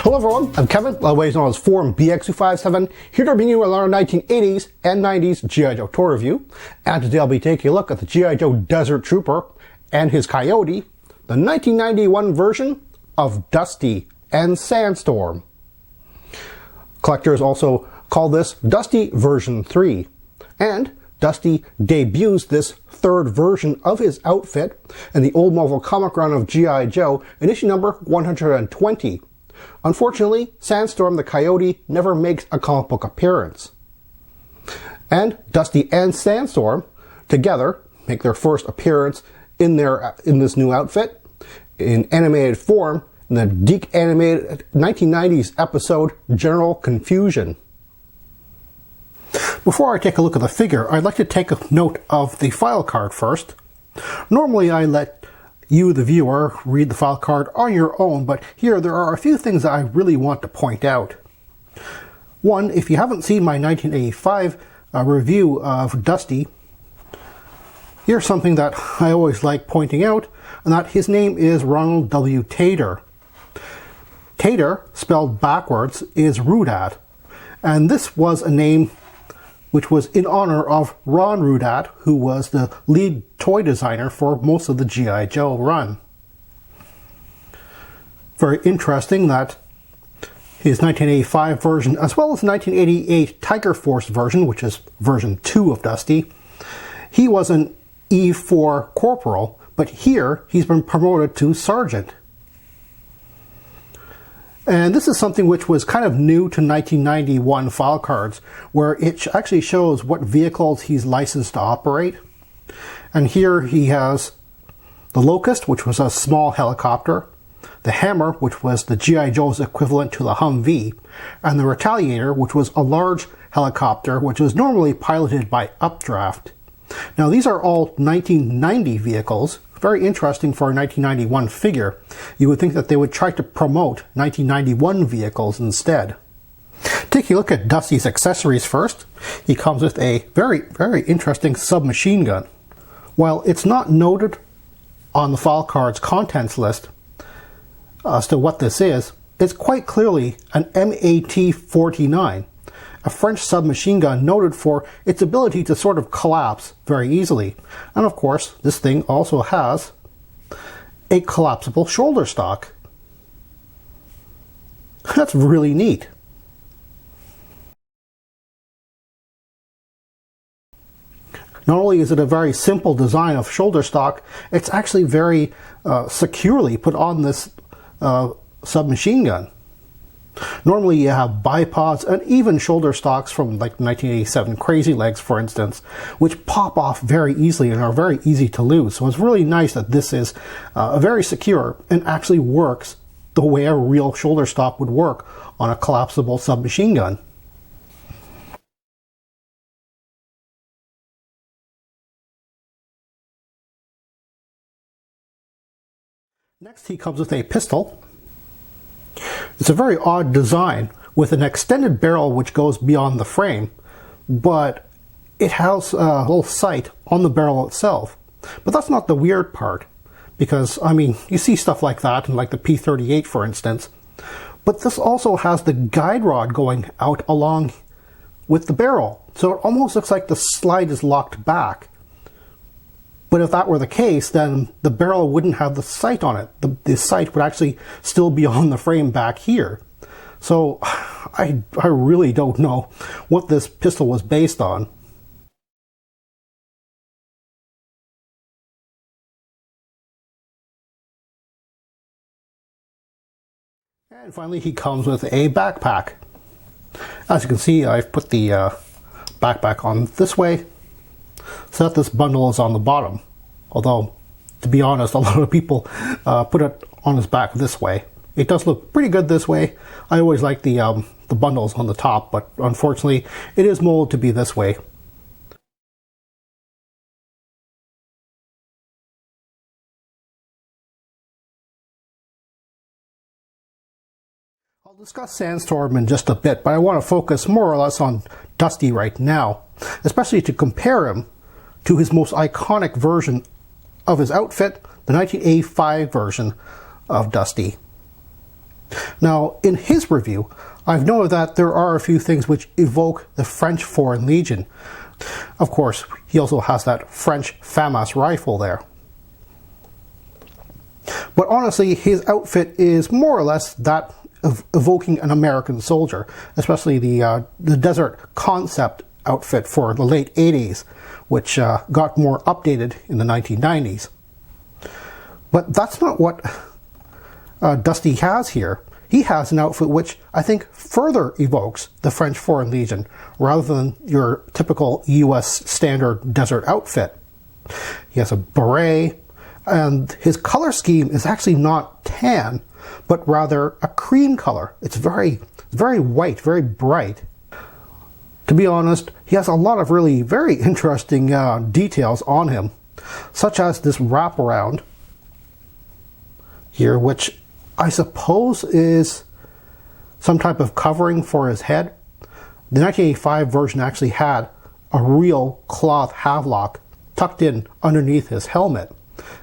Hello everyone, I'm Kevin, otherwise known as Forum BX257, here to bring you a lot of 1980s and 90s G.I. Joe toy review. And today I'll be taking a look at the G.I. Joe Desert Trooper and his Coyote, the 1991 version of Dusty and Sandstorm. Collectors also call this Dusty version 3, and Dusty debuts this third version of his outfit in the old Marvel comic run of G.I. Joe in issue number 120. Unfortunately, Sandstorm the Coyote never makes a comic book appearance. And Dusty and Sandstorm together make their first appearance in this new outfit in animated form in the Deke animated 1990s episode General Confusion. Before I take a look at the figure, I'd like to take a note of the file card first. Normally I let you, the viewer, read the file card on your own, but here there are a few things that I really want to point out. One, if you haven't seen my 1985 review of Dusty, here's something that I always like pointing out, and that his name is Ronald W. Tater. Tater, spelled backwards, is Rudat, and this was a name which was in honor of Ron Rudat, who was the lead toy designer for most of the G.I. Joe run. Very interesting that his 1985 version, as well as the 1988 Tiger Force version, which is version 2 of Dusty, he was an E4 corporal, but here he's been promoted to sergeant. And this is something which was kind of new to 1991 file cards, where it actually shows what vehicles he's licensed to operate. And here he has the Locust, which was a small helicopter, the Hammer, which was the G.I. Joe's equivalent to the Humvee, and the Retaliator, which was a large helicopter which was normally piloted by updraft. Now these are all 1990 vehicles. Very interesting for a 1991 figure. You would think that they would try to promote 1991 vehicles instead. Taking a look at Dusty's accessories first, he comes with a very interesting submachine gun. While it's not noted on the file card's contents list as to what this is, it's quite clearly an MAT-49, a French submachine gun noted for its ability to sort of collapse very easily. And of course, this thing also has a collapsible shoulder stock. That's really neat. Not only is it a very simple design of shoulder stock, it's actually very securely put on this submachine gun. Normally you have bipods and even shoulder stocks from like 1987 Crazy Legs, for instance, which pop off very easily and are very easy to lose. So it's really nice that this is very secure and actually works the way a real shoulder stock would work on a collapsible submachine gun. Next he comes with a pistol. It's a very odd design with an extended barrel which goes beyond the frame, but it has a little sight on the barrel itself. But that's not the weird part, because, I mean, you see stuff like that in like the P-38, for instance, but this also has the guide rod going out along with the barrel, so it almost looks like the slide is locked back. But if that were the case, then the barrel wouldn't have the sight on it. The sight would actually still be on the frame back here. So I really don't know what this pistol was based on. And finally he comes with a backpack. As you can see, I've put the backpack on this way, so that this bundle is on the bottom. Although, to be honest, a lot of people put it on his back this way. It does look pretty good this way. I always like the bundles on the top, but unfortunately it is molded to be this way. I'll discuss Sandstorm in just a bit, but I want to focus more or less on Dusty right now, especially to compare him to his most iconic version of his outfit, the 1985 version of Dusty. Now, in his review, I've noted that there are a few things which evoke the French Foreign Legion. Of course, he also has that French FAMAS rifle there. But honestly, his outfit is more or less that of evoking an American soldier, especially the desert concept outfit for the late 80s, which got more updated in the 1990s. But that's not what Dusty has here. He has an outfit which I think further evokes the French Foreign Legion rather than your typical US standard desert outfit. He has a beret, and his color scheme is actually not tan, but rather a cream color. It's very white, very bright. To be honest, he has a lot of really very interesting details on him, such as this wraparound here, which I suppose is some type of covering for his head. The 1985 version actually had a real cloth havelock tucked in underneath his helmet.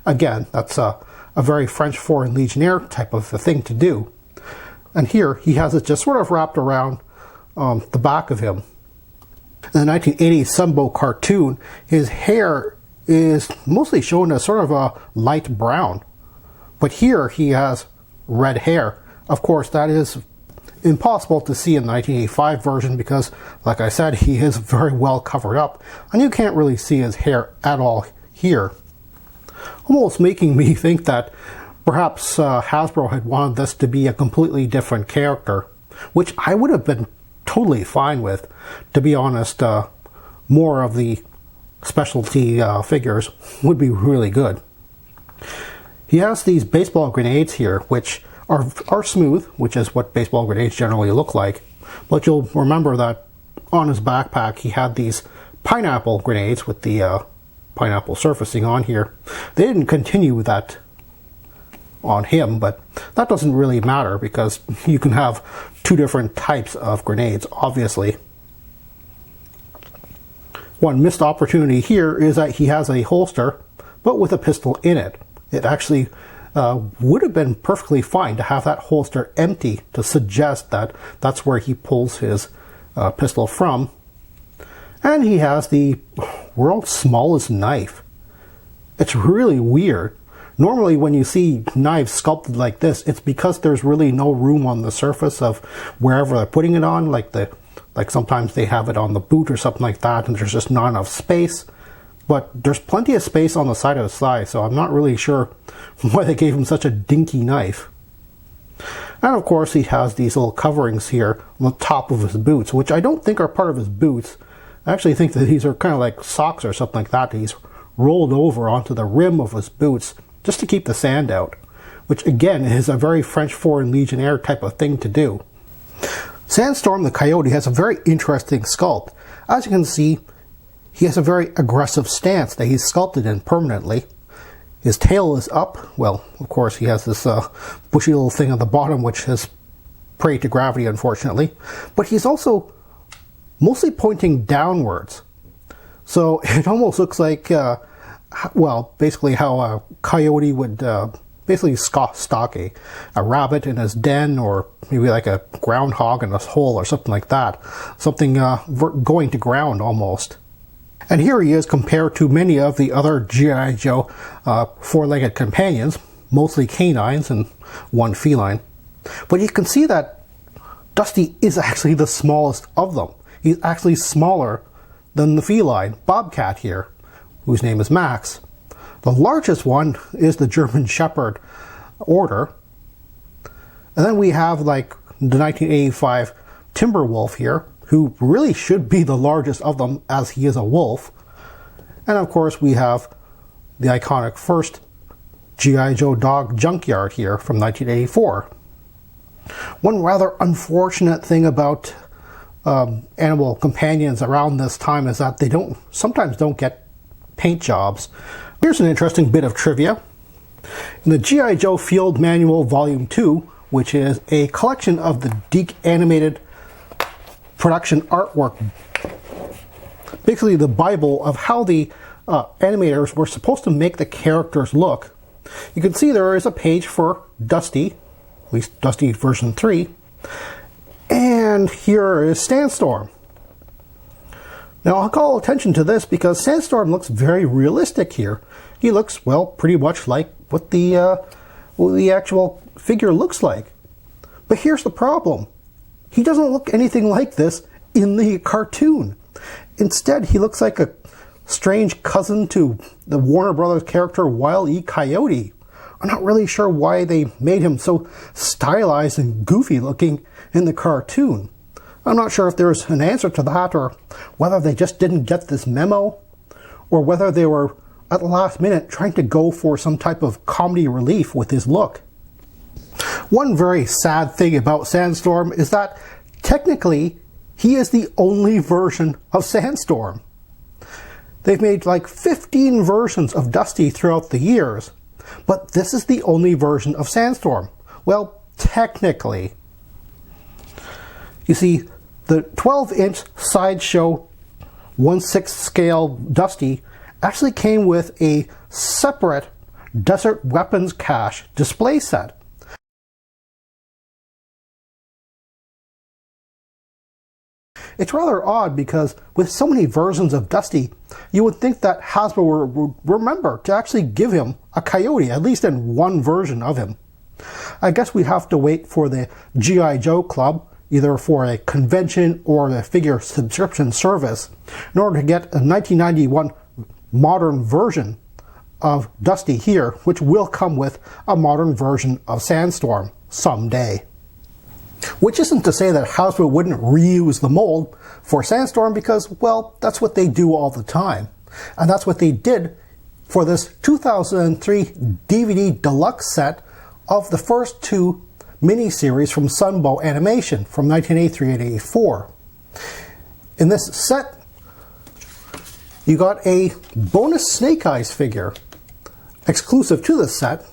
Again, that's a very French Foreign Legionnaire type of a thing to do. And here he has it just sort of wrapped around the back of him. In the 1980s Sunbow cartoon, his hair is mostly shown as sort of a light brown. But here he has red hair. Of course, that is impossible to see in the 1985 version because, like I said, he is very well covered up, and you can't really see his hair at all here. Almost making me think that perhaps Hasbro had wanted this to be a completely different character, which I would have been totally fine with. To be honest, more of the specialty figures would be really good. He has these baseball grenades here, which are smooth, which is what baseball grenades generally look like. But you'll remember that on his backpack he had these pineapple grenades with the pineapple surfacing on here. They didn't continue with that on him, but that doesn't really matter because you can have two different types of grenades, obviously. One missed opportunity here is that he has a holster, but with a pistol in it. It actually would have been perfectly fine to have that holster empty to suggest that that's where he pulls his pistol from. And he has the world's smallest knife. It's really weird. Normally when you see knives sculpted like this, it's because there's really no room on the surface of wherever they're putting it on, like sometimes they have it on the boot or something like that, and there's just not enough space. But there's plenty of space on the side of his thigh, so I'm not really sure why they gave him such a dinky knife. And of course he has these little coverings here on the top of his boots, which I don't think are part of his boots. I actually think that these are kind of like socks or something like that. He's rolled over onto the rim of his boots just to keep the sand out, which again is a very French Foreign Legionnaire type of thing to do. Sandstorm the Coyote has a very interesting sculpt. As you can see, he has a very aggressive stance that he's sculpted in permanently. His tail is up. Well, of course, he has this bushy little thing on the bottom, which is prey to gravity, unfortunately. But he's also mostly pointing downwards. So it almost looks like, well, basically how a coyote would basically stalk a rabbit in his den, or maybe like a groundhog in a hole or something like that. Something going to ground almost. And here he is compared to many of the other G.I. Joe four-legged companions, mostly canines and one feline. But you can see that Dusty is actually the smallest of them. He's actually smaller than the feline, Bobcat here, whose name is Max. The largest one is the German Shepherd order. And then we have like the 1985 Timberwolf here, who really should be the largest of them as he is a wolf. And of course we have the iconic first G.I. Joe dog Junkyard here from 1984. One rather unfortunate thing about animal companions around this time is that they sometimes don't get paint jobs. Here's an interesting bit of trivia. In the G.I. Joe Field Manual Volume 2, which is a collection of the Deke animated production artwork, basically the Bible of how the animators were supposed to make the characters look, you can see there is a page for Dusty, least Dusty version 3. And here is Sandstorm. Now I'll call attention to this because Sandstorm looks very realistic here. He looks, well, pretty much like what the actual figure looks like. But here's the problem. He doesn't look anything like this in the cartoon. Instead, he looks like a strange cousin to the Warner Brothers character Wile E. Coyote. I'm not really sure why they made him so stylized and goofy looking in the cartoon. I'm not sure if there's an answer to that, or whether they just didn't get this memo, or whether they were at the last minute trying to go for some type of comedy relief with his look. One very sad thing about Sandstorm is that technically he is the only version of Sandstorm. They've made like 15 versions of Dusty throughout the years, but this is the only version of Sandstorm. Well, technically. You see, the 12-inch Sideshow 1/6 scale Dusty actually came with a separate Desert Weapons Cache display set. It's rather odd because with so many versions of Dusty, you would think that Hasbro would remember to actually give him a Coyote, at least in one version of him. I guess we'd have to wait for the G.I. Joe Club, either for a convention or a figure subscription service, in order to get a 1991 modern version of Dusty here, which will come with a modern version of Sandstorm someday. Which isn't to say that Hasbro wouldn't reuse the mold for Sandstorm because, well, that's what they do all the time. And that's what they did for this 2003 DVD deluxe set of the first two miniseries from Sunbow Animation from 1983 and 84. In this set, you got a bonus Snake Eyes figure exclusive to this set.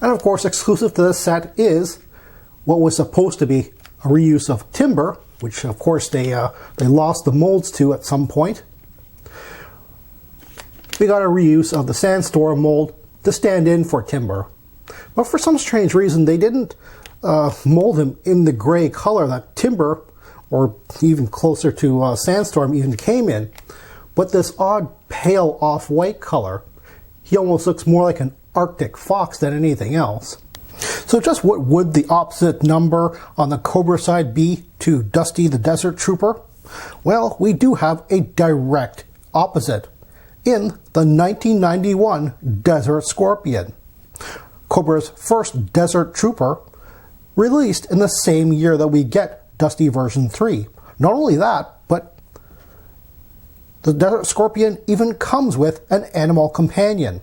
And of course, exclusive to this set is what was supposed to be a reuse of Timber, which of course they lost the molds to at some point. We got a reuse of the Sandstorm mold to stand in for Timber. But for some strange reason, they didn't mold him in the gray color that Timber, or even closer to Sandstorm, even came in, but this odd pale off-white color. He almost looks more like an Arctic fox than anything else. So just what would the opposite number on the Cobra side be to Dusty the Desert Trooper? Well, we do have a direct opposite in the 1991 Desert Scorpion. Cobra's first Desert Trooper, released in the same year that we get Dusty version 3. Not only that, but the Desert Scorpion even comes with an animal companion.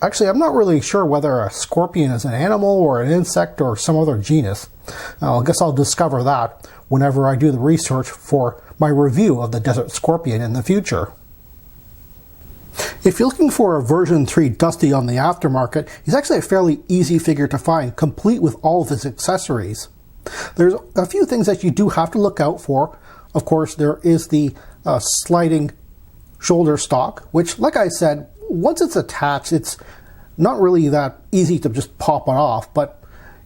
Actually, I'm not really sure whether a scorpion is an animal or an insect or some other genus. I guess I'll discover that whenever I do the research for my review of the Desert Scorpion in the future. If you're looking for a version 3 Dusty on the aftermarket, he's actually a fairly easy figure to find, complete with all of his accessories. There's a few things that you do have to look out for. Of course, there is the sliding shoulder stock, which, like I said, once it's attached, it's not really that easy to just pop it off, but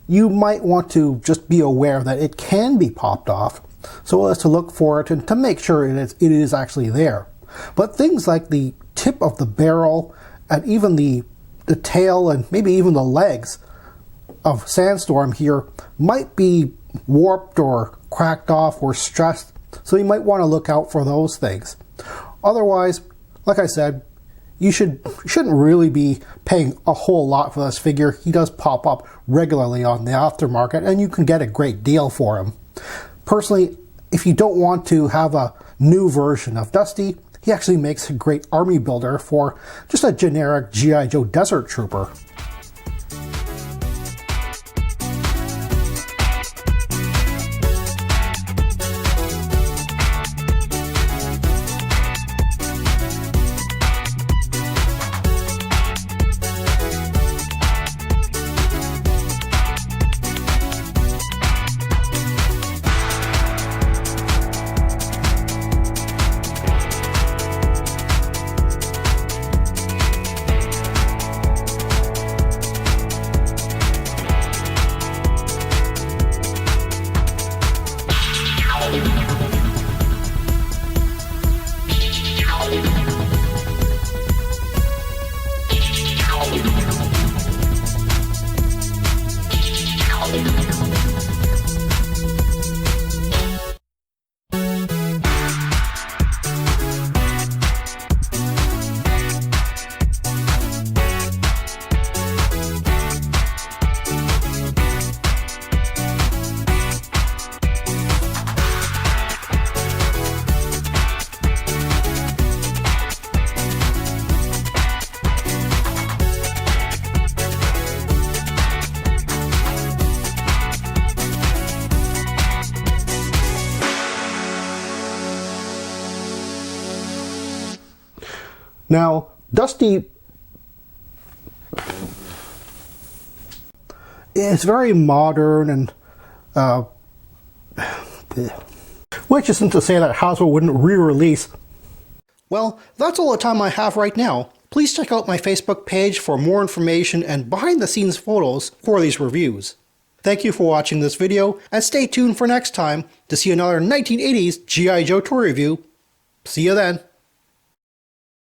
you might want to just be aware that it can be popped off, so as to look for it and to make sure it is actually there. But things like the tip of the barrel and even the tail and maybe even the legs of Sandstorm here might be warped or cracked off or stressed, so you might want to look out for those things. Otherwise, like I said, you shouldn't really be paying a whole lot for this figure. He does pop up regularly on the aftermarket, and you can get a great deal for him. Personally, if you don't want to have a new version of Dusty, he actually makes a great army builder for just a generic G.I. Joe Desert Trooper. Now, Dusty is very modern and which isn't to say that Hasbro wouldn't re-release. Well, that's all the time I have right now. Please check out my Facebook page for more information and behind-the-scenes photos for these reviews. Thank you for watching this video, and stay tuned for next time to see another 1980s G.I. Joe toy review. See you then.